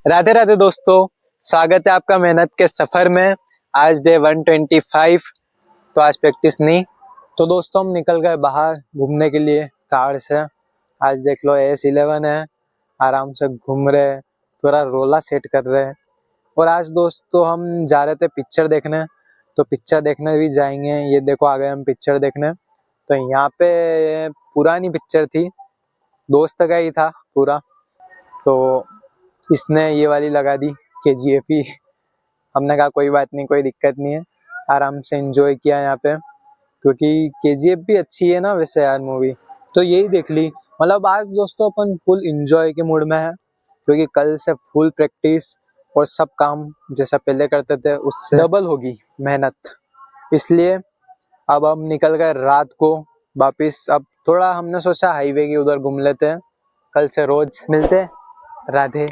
राधे राधे दोस्तों, स्वागत है आपका मेहनत के सफर में। आज डे 125, तो आज प्रैक्टिस नहीं। तो दोस्तों हम निकल गए बाहर घूमने के लिए कार से। आज देख लो S11 है, आराम से घूम रहे, थोड़ा रोला सेट कर रहे हैं। और आज दोस्तों हम जा रहे थे पिक्चर देखने, तो पिक्चर देखने भी जाएंगे। ये देखो आ गए हम पिक्चर देखने। तो यहाँ पे पुरानी पिक्चर थी, दोस्त का ही था पूरा, तो इसने ये वाली लगा दी KGF ही। हमने कहा कोई बात नहीं, कोई दिक्कत नहीं है, आराम से एंजॉय किया यहाँ पे, क्योंकि KGF भी अच्छी है ना वैसे यार मूवी। तो यही देख ली। मतलब आज दोस्तों अपन फुल एंजॉय के मूड में है, क्योंकि कल से फुल प्रैक्टिस और सब काम जैसा पहले करते थे उससे डबल होगी मेहनत। इसलिए अब हम निकल गए रात को वापिस। अब थोड़ा हमने सोचा हाईवे की उधर घूम लेते हैं, कल से रोज मिलते हैं। राधे।